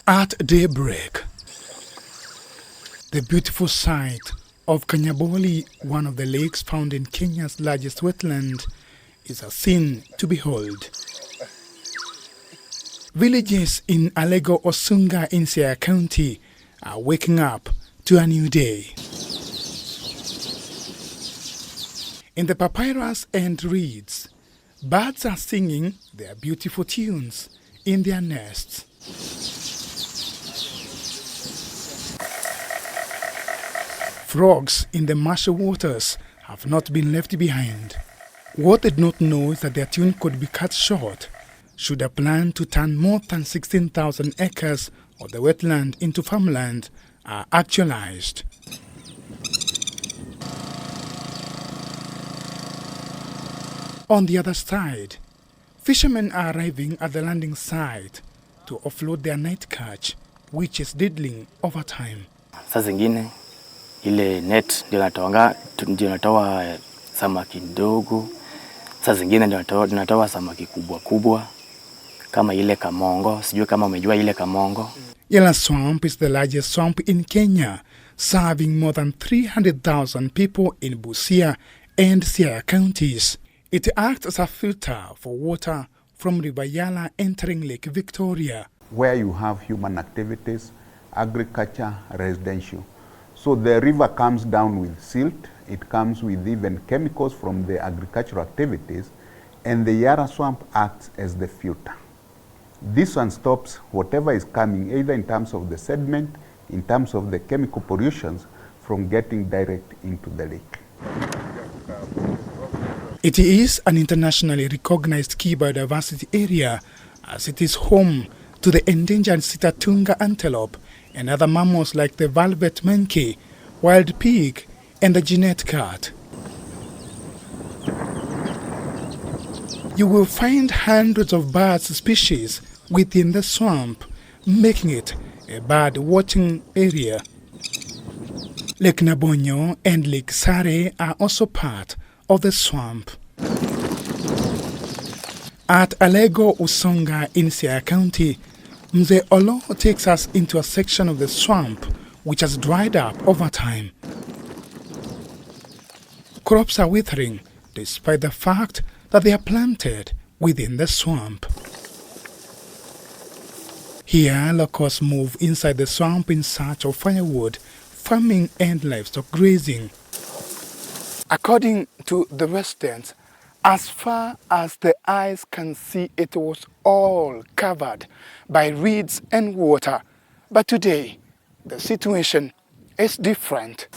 At daybreak, the beautiful sight of Kanyaboli, one of the lakes found in Kenya's largest wetland, is a scene to behold. Villages in Alego Osunga in Siaya County are waking up to a new day. In the papyrus and reeds, birds are singing their beautiful tunes in their nests. Frogs in the marshy waters have not been left behind. What they did not know is that their tune could be cut short should a plan to turn more than 16,000 acres of the wetland into farmland are actualized. On the other side, fishermen are arriving at the landing site to offload their night catch, which is dwindling over time. Saa zingine ile net ndio natoa samaki ndogo, saa zingine ndio natoa samaki kubwa kubwa kama ile kamongo. Sijui kama umejua ile kamongo. Yala Swamp is the largest swamp in Kenya, serving more than 300,000 people in Busia and Siaya counties. It acts as a filter for water from River Yala entering Lake Victoria, where you have human activities, agriculture, residential. So the river comes down with silt, it comes with even chemicals from the agricultural activities, and the Yara swamp acts as the filter. This one stops whatever is coming, either in terms of the sediment, in terms of the chemical pollutions, from getting direct into the lake. It is an internationally recognized key biodiversity area, as it is home to the endangered Sitatunga antelope and other mammals like the velvet monkey, wild pig, and the genet cat. You will find hundreds of bird species within the swamp, making it a bird watching area. Lake Nabonyo and Lake Sare are also part of the swamp. At Alego Usonga in Siaya County, Mzee Olo takes us into a section of the swamp which has dried up over time. Crops are withering despite the fact that they are planted within the swamp. Here, locals move inside the swamp in search of firewood, farming and livestock grazing. According to the residents, as far as the eyes can see, it was all covered by reeds and water. But today, the situation is different.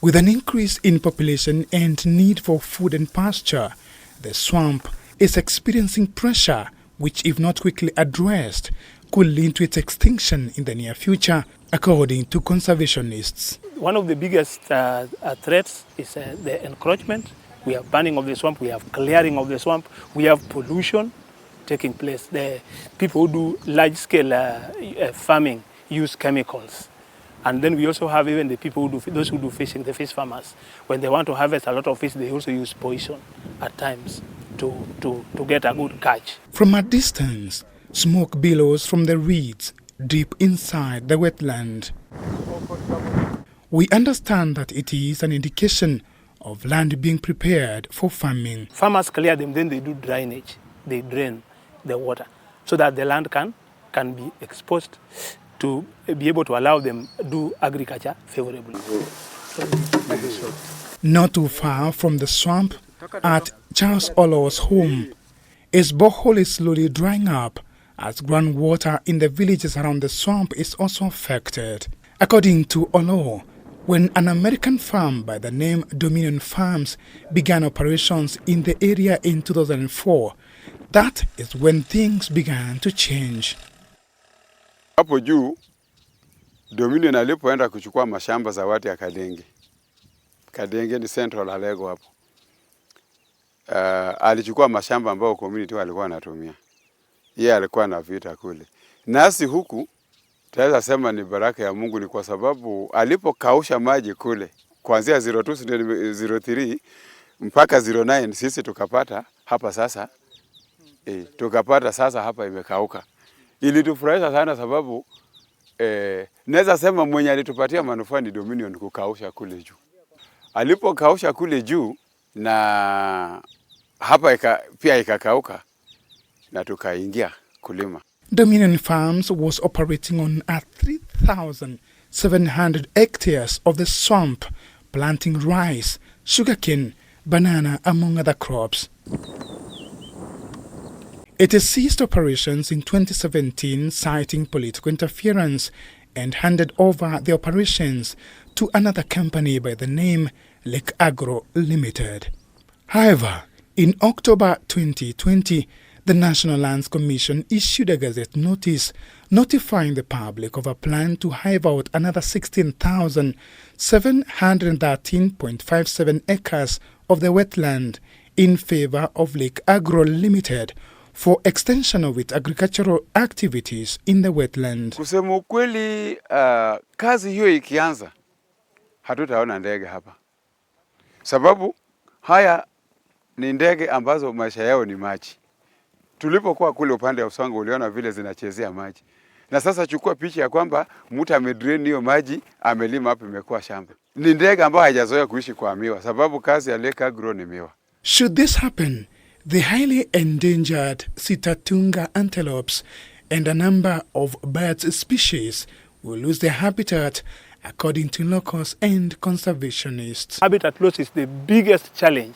With an increase in population and need for food and pasture, the swamp is experiencing pressure which, if not quickly addressed, could lead to its extinction in the near future, according to conservationists. One of the biggest threats is the encroachment. We have burning of the swamp, we have clearing of the swamp, we have pollution taking place. The people who do large-scale farming use chemicals. And then we also have even the people who do, those who do fishing, the fish farmers. When they want to harvest a lot of fish, they also use poison at times to get a good catch. From a distance, smoke billows from the reeds deep inside the wetland. We understand that it is an indication of land being prepared for farming. Farmers clear them, then they do drainage. They drain the water so that the land can be exposed to be able to allow them do agriculture favorably. Not too far from the swamp, at Charles Olo's home, his borehole is slowly drying up as groundwater in the villages around the swamp is also affected. According to Olo, when an American farm by the name Dominion Farms began operations in the area in 2004, that is when things began to change. Hapo juu Dominion alipoenda kuchukua mashamba za watu ya Kadenge. Kadenge ni Central Alego hapo. Alichukua mashamba ambao community walikuwa wanatumia. Yeye alikuwa na vita kule. Nasi huku tunaweza sema ni baraka ya Mungu, ni kwa sababu alipokausha maji kule kuanzia 02 03 mpaka 09 sisi tukapata hapa sasa. Tukapata sasa hapa imekauka. Ilitufurahisha sana sababu naweza sema mwenye alitupatia manufaa ni Dominion kukausha kule juu. Alipokausha kule juu na hapa pia ikakauka na tukaingia kulima. Dominion Farms was operating on 3,700 hectares of the swamp, planting rice, sugarcane, banana, among other crops. It has ceased operations in 2017, citing political interference, and handed over the operations to another company by the name Lake Agro Limited. However, in October 2020, the National Lands Commission issued a gazette notice notifying the public of a plan to hive out another 16,713.57 acres of the wetland in favor of Lake Agro Limited for extension of its agricultural activities in the wetland. Kusema ukweli, kazi hiyo ikianza, hatutaona ndege hapa. Sababu haya ni ndege ambazo maisha yao ni maji. Tulipokuwa kule upande wa Usongo uliona vile zinachezea maji. Na sasa chukua picha ya kwamba mtu amedrain hiyo maji, amelima hapo imekuwa shamba. Ni ndege ambao hajazoea kuishi kwa miwa, sababu kazi ya Lake Agro ni miwa. Should this happen, the highly endangered Sitatunga antelopes and a number of bird species will lose their habitat, according to locals and conservationists. Habitat loss is the biggest challenge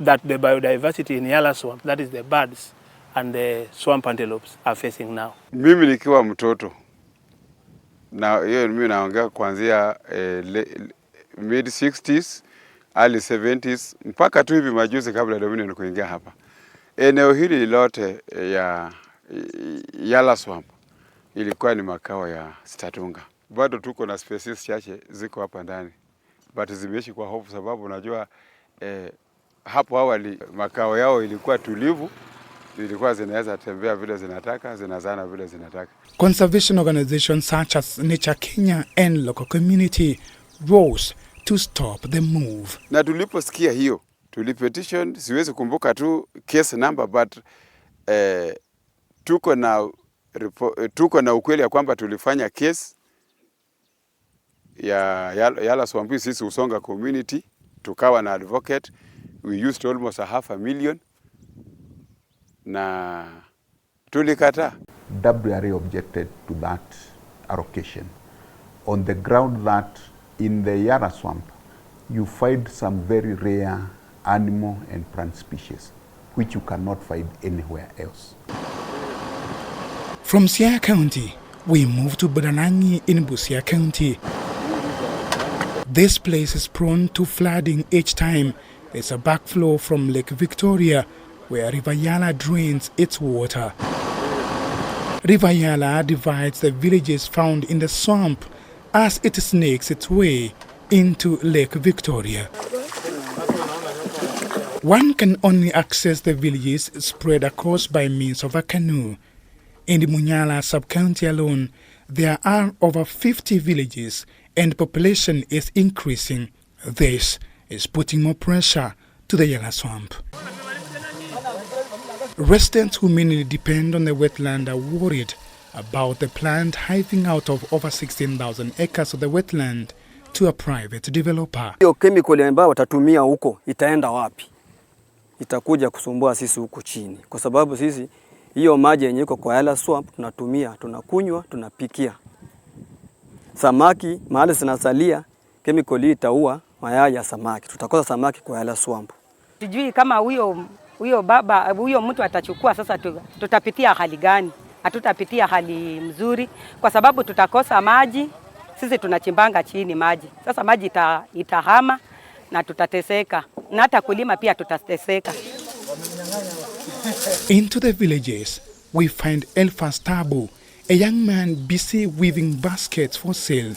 that the biodiversity in Yala swamp, that is the birds and the swamp antelopes, are facing now. Mimi nikiwa mtoto, na hiyo mimi naongea kuanzia mid 60s, early 70s, mpaka tu hivi majuzi kabla Dominion kuingia hapa. Eneo hili lote ya Yala swamp ilikuwa ni makao ya Sitatunga. Bado tuko na species chache ziko hapa ndani, but zimeishi kwa hofu sababu unajua hapo awali makao yao ilikuwa tulivu, ilikuwa zinaweza tembea vile zinataka, zinazana vile zinataka. Conservation organizations such as Nature Kenya and local community rose to stop the move. Na tuliposikia hiyo, tulipetition, siwezi kumbuka tu case number, but tuko na ukweli ya kwamba tulifanya case ya Yala swamp sisi Usonga community, tukawa na advocate, we used almost 500,000 na tulikata. WRA objected to that allocation on the ground that in the Yala swamp you find some very rare animal and plant species which you cannot find anywhere else. From Siaya County, we move to Budanangi in Busia County. This place is prone to flooding each time there's a backflow from Lake Victoria, where River Yala drains its water. River Yala divides the villages found in the swamp as it snakes its way into Lake Victoria. One can only access the villages spread across by means of a canoe. In the Munyala sub-county alone, there are over 50 villages and population is increasing. This is putting more pressure to the Yala swamp. Residents who mainly depend on the wetland are worried about the planned hiving out of over 16,000 acres of the wetland to a private developer. Hiyo chemical ambayo watatumia huko itaenda wapi? Itakuja kusumbua sisi huko chini. Kwa sababu sisi hiyo maji yenye iko kwa Yala swamp tunatumia, tunakunywa, tunapikia. Samaki mahali zinasalia, chemical hii itaua mayai ya samaki. Tutakosa samaki kwa Yala swamp. Sijui kama huyo mtu atachukua sasa tutapitia hali gani? Hatutapitia hali mzuri kwa sababu tutakosa maji. Sisi tunachimbanga chini maji. Sasa maji itahama na tutateseka. Na hata kulima pia tutateseka. Into the villages, we find Elfas Tabu, a young man busy weaving baskets for sale.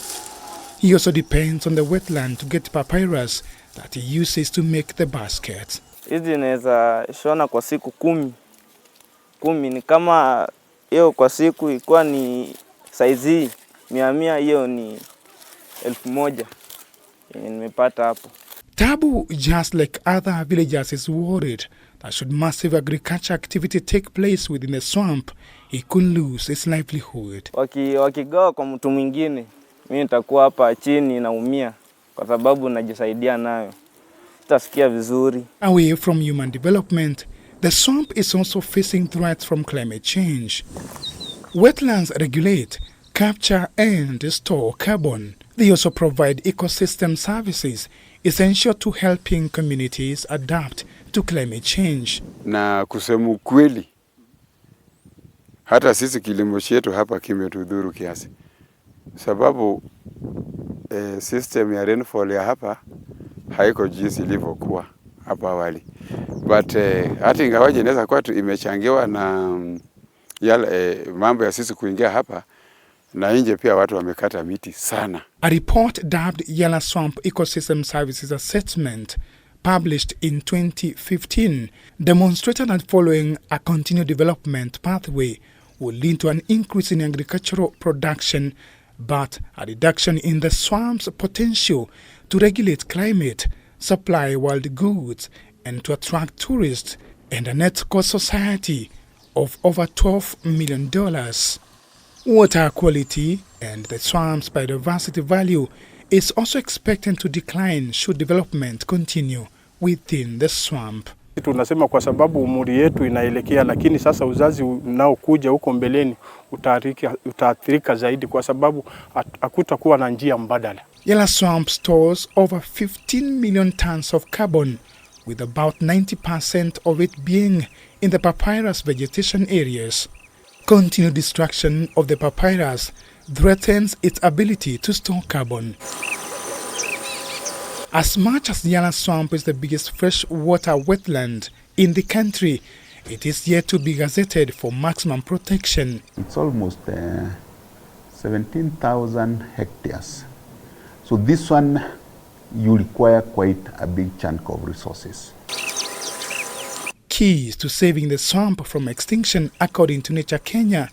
He also depends on the wetland to get papyrus that he uses to make the baskets. Hizi naweza shona kwa siku 10 ni kama hiyo kwa siku ilikuwa ni size 100, hiyo ni 1,000 nimepata hapo. Tabu, just like other villagers, is worried that should massive agriculture activity take place within the swamp, he could lose his livelihood. Wakigawa kwa mtu mwingine, mimi nitakuwa hapa chini naumia kwa sababu najisaidia nayo. Sitasikia vizuri. Away from human development, the swamp is also facing threats from climate change. Wetlands regulate, capture and store carbon. They also provide ecosystem services essential to helping communities adapt to climate change. Na kusema ukweli, hata sisi kilimo chetu hapa kimetudhuru kiasi. Sababu system ya rainfall ya hapa haiko jinsi ilivyokuwa hapa awali. But hata ingawaje inaweza kuwa imechangiwa na mambo ya sisi kuingia hapa, na nje pia watu wamekata miti sana. A report dubbed Yala Swamp Ecosystem Services Assessment, published in 2015, demonstrated that following a continued development pathway will lead to an increase in agricultural production, but a reduction in the swamp's potential to regulate climate, supply world goods, and to attract tourists, and a net cost society of over $12 million. Water quality and the swamp's biodiversity value is also expected to decline should development continue within the swamp. Tunasema kwa sababu umri yetu inaelekea, lakini sasa uzazi unaokuja huko mbeleni utaathirika zaidi kwa sababu hakutakuwa na njia mbadala. Yala Swamp stores over 15 million tons of carbon, with about 90% of it being in the papyrus vegetation areas. Continued destruction of the papyrus threatens its ability to store carbon. As much as the Yala Swamp is the biggest freshwater wetland in the country, it is yet to be gazetted for maximum protection. It's almost 17,000 hectares. So this one, you require quite a big chunk of resources. Keys to saving the swamp from extinction, according to Nature Kenya,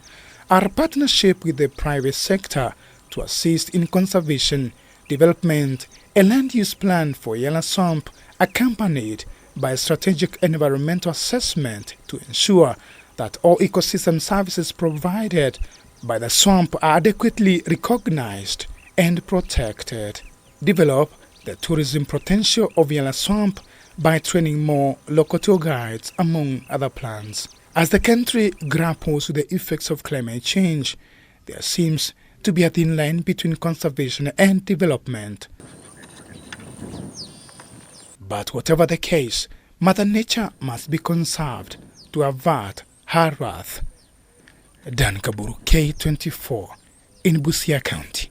are a partnership with the private sector to assist in conservation, development, a land use plan for Yala Swamp, accompanied by a strategic environmental assessment to ensure that all ecosystem services provided by the swamp are adequately recognized and protected. Develop the tourism potential of Yala Swamp by training more local tour guides, among other plans. As the country grapples with the effects of climate change, there seems to be a thin line between conservation and development. But whatever the case, Mother Nature must be conserved to avert her wrath. Dan Kaburu, K24, in Busia County.